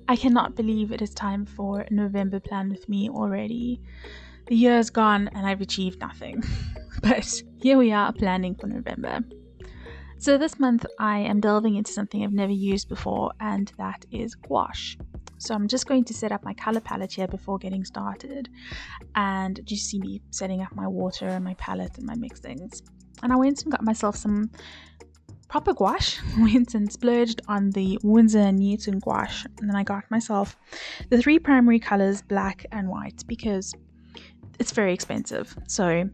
I cannot believe it is time for a November plan with me already. The year's gone and I've achieved nothing. But here we are planning for November. So this month I am delving into something I've never used before, and that is gouache. So I'm just going to set up my color palette here before getting started, and just see me setting up my water and my palette and my mixings. And I went and got myself some proper gouache. Went and splurged on the Windsor Newton Gouache, and then I got myself the 3 primary colors, black and white, because it's very expensive. So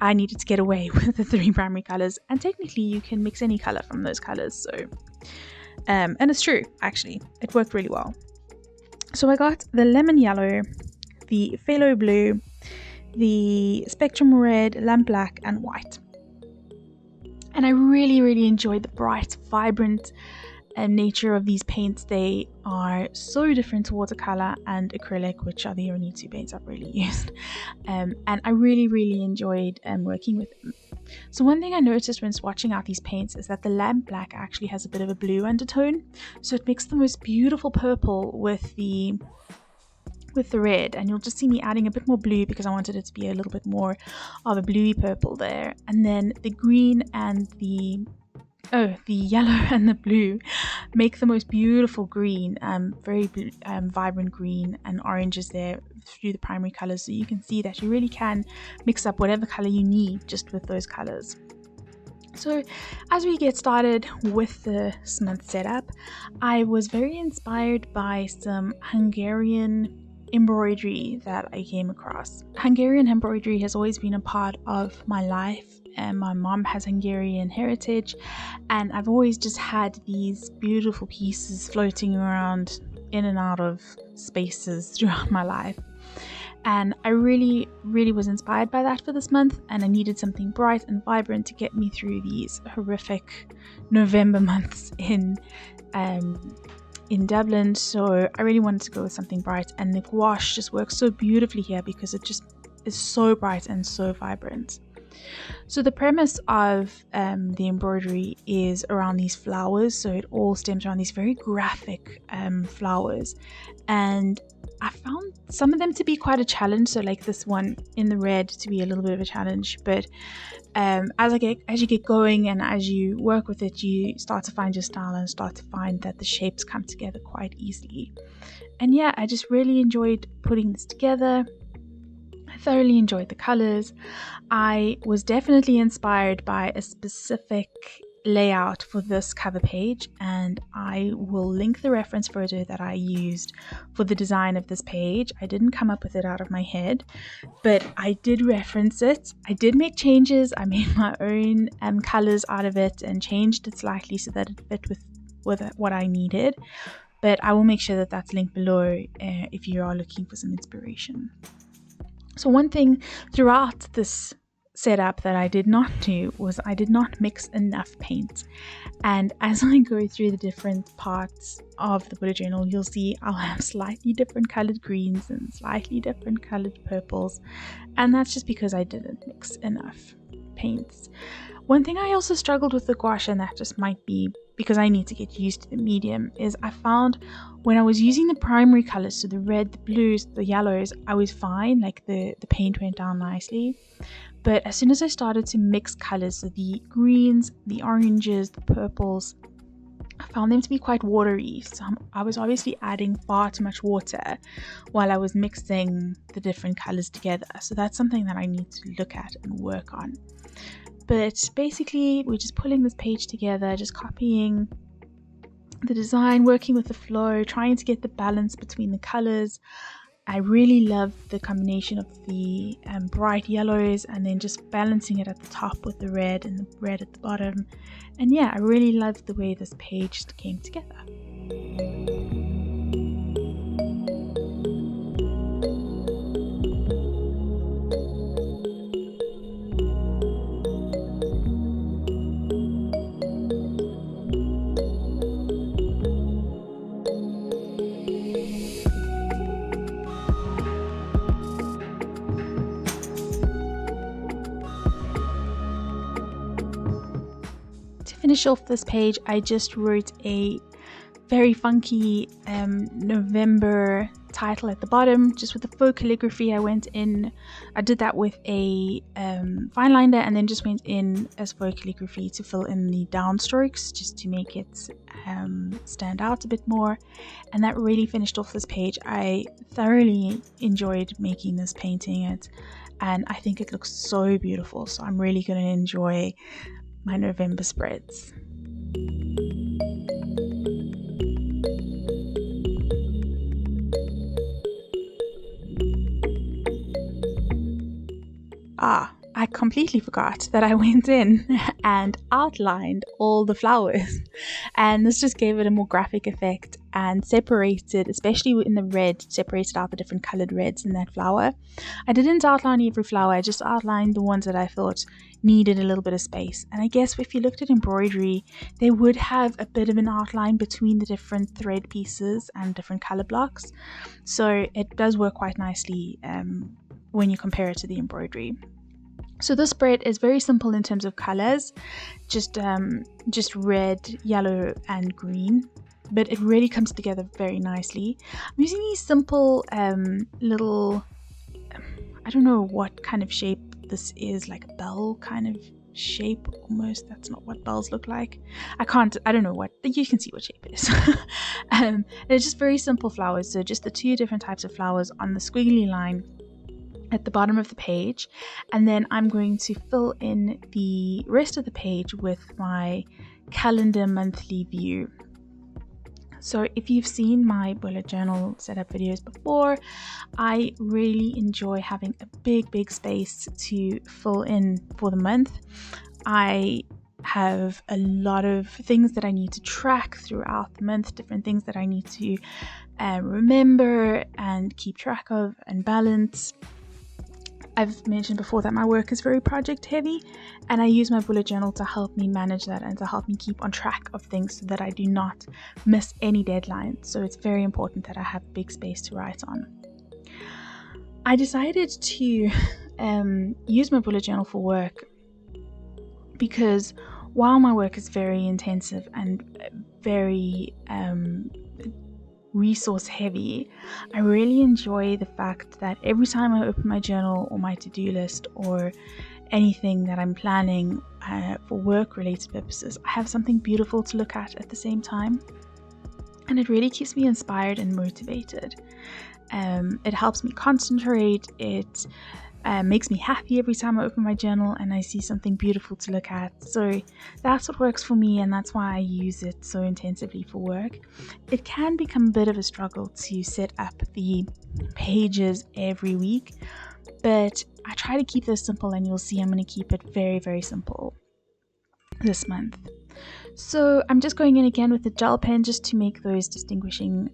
I needed to get away with the 3 primary colors, and technically you can mix any color from those colors. So and it's true, actually it worked really well. So I got the lemon yellow, the phthalo blue, the spectrum red, lamp black and white. And I really enjoyed the bright, vibrant nature of these paints. They are so different to watercolor and acrylic, which are the only 2 paints I've really used. And I really enjoyed working with them. So one thing I noticed when swatching out these paints is that the lamp black actually has a bit of a blue undertone. So it makes the most beautiful purple with the red, and you'll just see me adding a bit more blue because I wanted it to be a little bit more of a bluey purple there. And then the green and the yellow and the blue make the most beautiful green, very vibrant green and oranges there through the primary colors. So you can see that you really can mix up whatever color you need just with those colors. So as we get started with this month's setup, I was very inspired by some Hungarian embroidery that I came across. Hungarian embroidery has always been a part of my life, and my mom has Hungarian heritage, and I've always just had these beautiful pieces floating around in and out of spaces throughout my life. And I really was inspired by that for this month, and I needed something bright and vibrant to get me through these horrific November months in Dublin. So I really wanted to go with something bright, and the gouache just works so beautifully here because it just is so bright and so vibrant. So the premise of the embroidery is around these flowers. So it all stems around these very graphic flowers, and I found some of them to be quite a challenge. So like this one in the red to be a little bit of a challenge, but as you get going and as you work with it, you start to find your style and start to find that the shapes come together quite easily. And yeah, I just really enjoyed putting this together. I thoroughly enjoyed the colors. I was definitely inspired by a specific layout for this cover page, and I will link the reference photo that I used for the design of this page. I didn't come up with it out of my head, but I did reference it. I did make changes. I made my own colors out of it and changed it slightly so that it fit with what I needed. But I will make sure that that's linked below if you are looking for some inspiration. So one thing throughout this setup that I did not do was I did not mix enough paint. And as I go through the different parts of the bullet journal, you'll see I'll have slightly different colored greens and slightly different colored purples, and that's just because I didn't mix enough paints. One thing I also struggled with the gouache, and that just might be because I need to get used to the medium, is I found when I was using the primary colors, so the red, the blues, the yellows, I was fine, like the paint went down nicely. But as soon as I started to mix colors, so the greens, the oranges, the purples, I found them to be quite watery. So I was obviously adding far too much water while I was mixing the different colors together. So that's something that I need to look at and work on. But basically, we're just pulling this page together, just copying the design, working with the flow, trying to get the balance between the colors. I really love the combination of the bright yellows and then just balancing it at the top with the red and the red at the bottom. And yeah, I really love the way this page came together. To finish off this page, I just wrote a very funky November title at the bottom, just with the faux calligraphy. I did that with a fine liner, and then just went in as faux calligraphy to fill in the downstrokes, just to make it stand out a bit more. And that really finished off this page. I thoroughly enjoyed making this, painting it, and I think it looks so beautiful. So I'm really going to enjoy my November spreads. I completely forgot that I went in and outlined all the flowers, and this just gave it a more graphic effect and separated, especially in the red, separated out the different colored reds in that flower. I didn't outline every flower, I just outlined the ones that I thought needed a little bit of space. And I guess if you looked at embroidery, they would have a bit of an outline between the different thread pieces and different color blocks, so it does work quite nicely when you compare it to the embroidery. So this spread is very simple in terms of colors, just red, yellow and green, but it really comes together very nicely. I'm using these simple little, I don't know what kind of shape this is, like a bell kind of shape almost. That's not what bells look like. I don't know what, you can see what shape it is. They're just very simple flowers, so just the two different types of flowers on the squiggly line at the bottom of the page, and then I'm going to fill in the rest of the page with my calendar monthly view. So if you've seen my bullet journal setup videos before, I really enjoy having a big space to fill in for the month. I have a lot of things that I need to track throughout the month, different things that I need to remember and keep track of and balance. I've mentioned before that my work is very project heavy, and I use my bullet journal to help me manage that and to help me keep on track of things so that I do not miss any deadlines. So it's very important that I have big space to write on. I decided to use my bullet journal for work because while my work is very intensive and very resource heavy, I really enjoy the fact that every time I open my journal or my to-do list or anything that I'm planning for work related purposes, I have something beautiful to look at the same time, and it really keeps me inspired and motivated. It helps me concentrate. It makes me happy every time I open my journal and I see something beautiful to look at. So that's what works for me, and that's why I use it so intensively for work. It can become a bit of a struggle to set up the pages every week, but I try to keep this simple, and you'll see I'm going to keep it very simple this month. So I'm just going in again with the gel pen just to make those distinguishing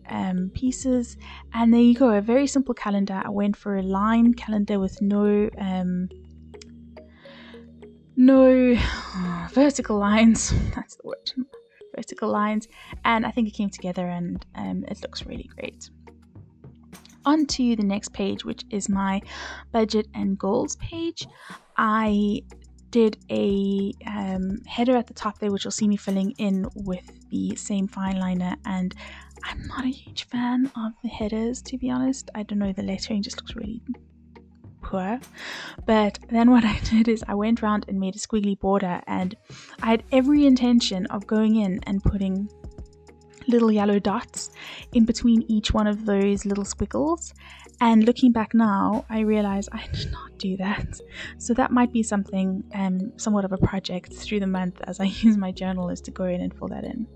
pieces, and there you go, a very simple calendar. I went for a line calendar with no vertical lines. That's the word, vertical lines, and I think it came together, and it looks really great. On to the next page, which is my budget and goals page. I did a header at the top there, which you'll see me filling in with the same fine liner, and I'm not a huge fan of the headers, to be honest. I don't know, the lettering just looks really poor. But then what I did is I went around and made a squiggly border, and I had every intention of going in and putting little yellow dots in between each one of those little squiggles, and looking back now I realize I did not do that. So that might be something somewhat of a project through the month as I use my journal, is to go in and fill that in.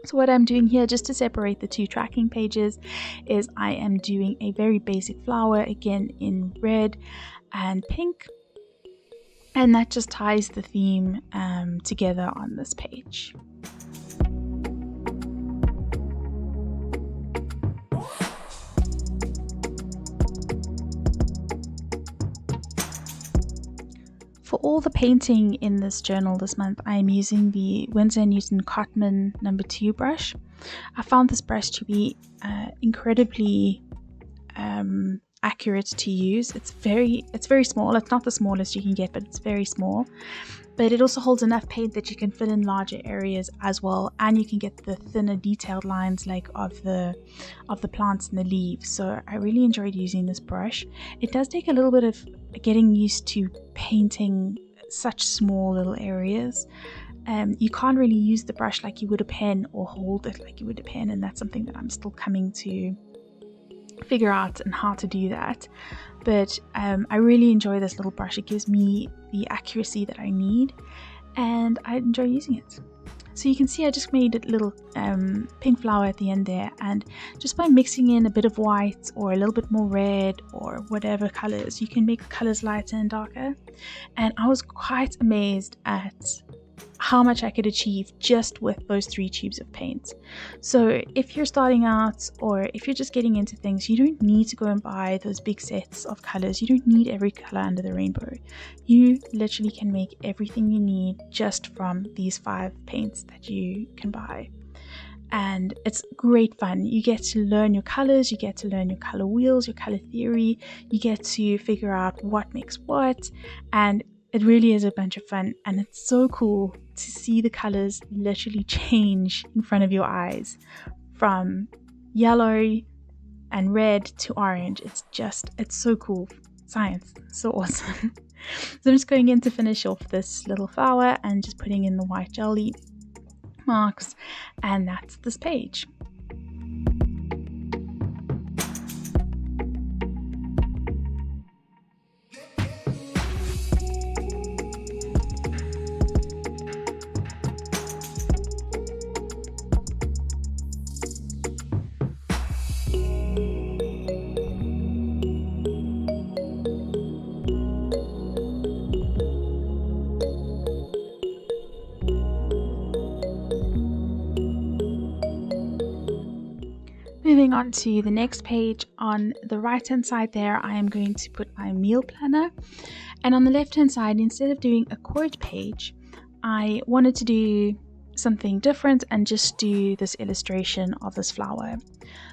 So what I'm doing here, just to separate the two tracking pages, is I am doing a very basic flower, again in red and pink, and that just ties the theme together on this page. For all the painting in this journal this month, I am using the Windsor Newton Cotman No. 2 brush. I found this brush to be incredibly accurate to use. It's very small. It's not the smallest you can get, but it's very small. But it also holds enough paint that you can fill in larger areas as well, and you can get the thinner detailed lines like of the plants and the leaves. So I really enjoyed using this brush. It does take a little bit of getting used to painting such small little areas. You can't really use the brush like you would a pen, or hold it like you would a pen, and that's something that I'm still coming to figure out and how to do that. But I really enjoy this little brush. It gives me the accuracy that I need, and I enjoy using it. So you can see I just made a little pink flower at the end there, and just by mixing in a bit of white or a little bit more red or whatever colors, you can make the colors lighter and darker. And I was quite amazed at how much I could achieve just with those 3 tubes of paint. So if you're starting out, or if you're just getting into things, you don't need to go and buy those big sets of colors. You don't need every color under the rainbow. You literally can make everything you need just from these 5 paints that you can buy. And it's great fun. You get to learn your colors, you get to learn your color wheels, your color theory, you get to figure out what makes what, and it really is a bunch of fun. And it's so cool to see the colors literally change in front of your eyes from yellow and red to orange. It's so cool. Science, so awesome. So I'm just going in to finish off this little flower and just putting in the white jelly marks, and that's this page. Moving on to the next page, on the right hand side there I am going to put my meal planner, and on the left hand side, instead of doing a quote page, I wanted to do something different and just do this illustration of this flower.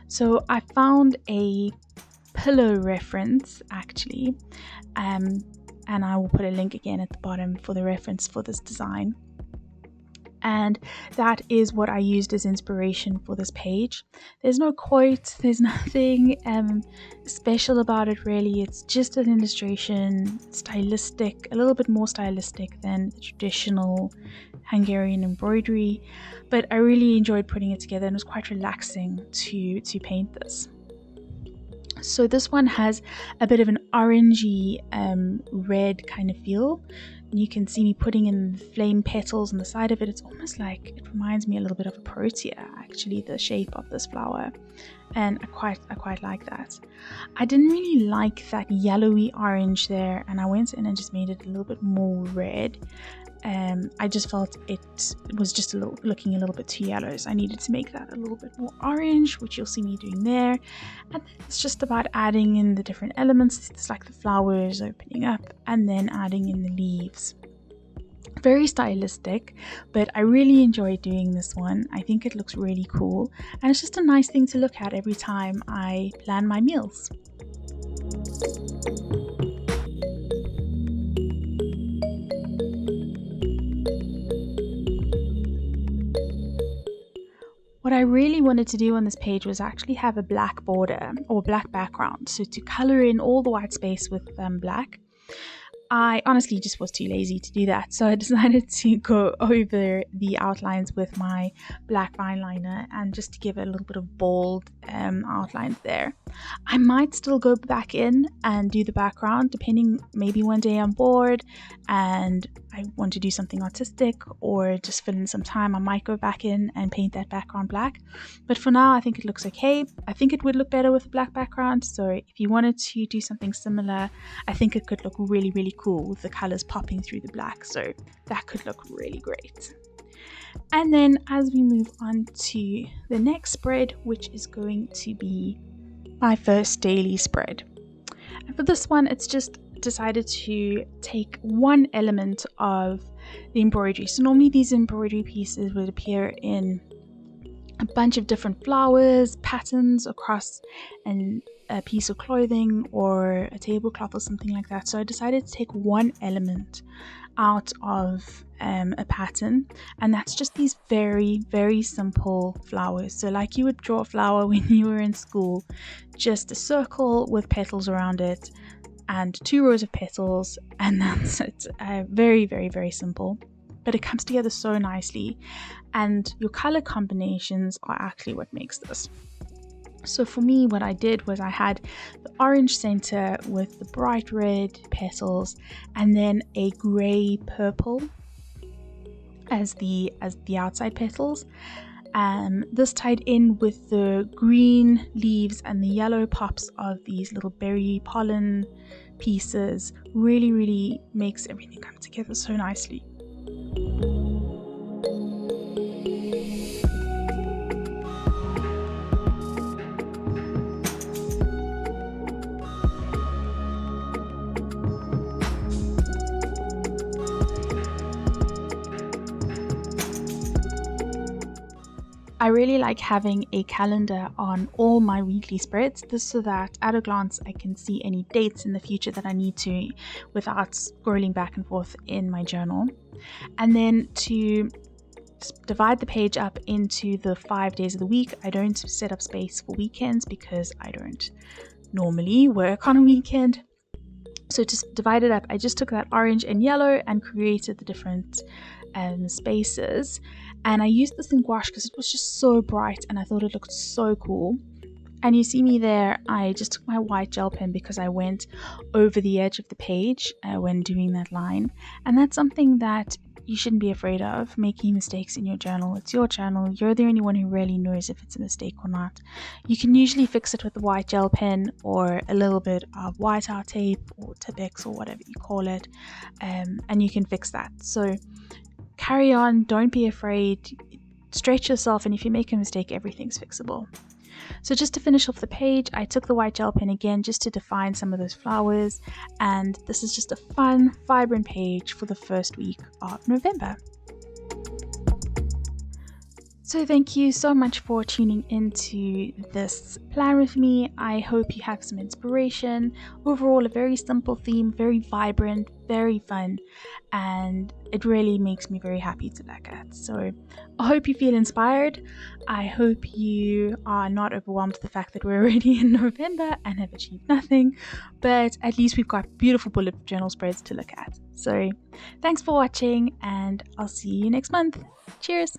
So I found a pillow reference actually, and I will put a link again at the bottom for the reference for this design. And that is what I used as inspiration for this page. There's no quote, there's nothing special about it really. It's just an illustration, stylistic, a little bit more stylistic than the traditional Hungarian embroidery, but I really enjoyed putting it together, and it was quite relaxing to paint this. So this one has a bit of an orangey red kind of feel. You can see me putting in flame petals on the side of it. It's almost like, it reminds me a little bit of a protea actually, the shape of this flower, and I quite like that. I didn't really like that yellowy orange there, and I went in and just made it a little bit more red. I just felt it was just looking a little bit too yellow, so I needed to make that a little bit more orange, which you'll see me doing there. And it's just about adding in the different elements. It's like the flowers opening up and then adding in the leaves. Very stylistic, but I really enjoy doing this one. I think it looks really cool, and it's just a nice thing to look at every time I plan my meals. What I really wanted to do on this page was actually have a black border or black background, so to color in all the white space with black. I honestly just was too lazy to do that, so I decided to go over the outlines with my black fine liner, and just to give it a little bit of bold outlines there. I might still go back in and do the background, depending, maybe one day I'm bored and I want to do something artistic or just fill in some time, I might go back in and paint that background black. But for now, I think it looks okay. I think it would look better with a black background, so if you wanted to do something similar, I think it could look really, really cool with the colors popping through the black, so that could look really great. And then as we move on to the next spread, which is going to be my first daily spread, and for this one it's just decided to take one element of the embroidery. So normally these embroidery pieces would appear in a bunch of different flowers, patterns across, and a piece of clothing or a tablecloth or something like that. So I decided to take one element out of a pattern, and that's just these very, very simple flowers. So like you would draw a flower when you were in school, just a circle with petals around it and 2 rows of petals, and that's it. Very, very, very simple, but it comes together so nicely, and your color combinations are actually what makes this. So for me, what I did was I had the orange center with the bright red petals, and then a gray purple as the outside petals. This tied in with the green leaves and the yellow pops of these little berry pollen pieces. Really, really makes everything come together so nicely. I really like having a calendar on all my weekly spreads, this so that at a glance I can see any dates in the future that I need to without scrolling back and forth in my journal. And then to divide the page up into the 5 days of the week, I don't set up space for weekends because I don't normally work on a weekend. So to divide it up, I just took that orange and yellow and created the different spaces, and I used this in gouache because it was just so bright and I thought it looked so cool. And you see me there, I just took my white gel pen because I went over the edge of the page when doing that line, and that's something that you shouldn't be afraid of, making mistakes in your journal. It's your journal. You're the only one who really knows if it's a mistake or not. You can usually fix it with the white gel pen or a little bit of whiteout tape or Tipex or whatever you call it, and you can fix that. So carry on, don't be afraid, stretch yourself, and if you make a mistake, everything's fixable. So just to finish off the page, I took the white gel pen again just to define some of those flowers, and this is just a fun, vibrant page for the first week of November. So thank you so much for tuning into this plan with me. I hope you have some inspiration. Overall, a very simple theme, very vibrant, very fun, and it really makes me very happy to look at. So I hope you feel inspired. I hope you are not overwhelmed with the fact that we're already in November and have achieved nothing, but at least we've got beautiful bullet journal spreads to look at. So thanks for watching, and I'll see you next month. Cheers!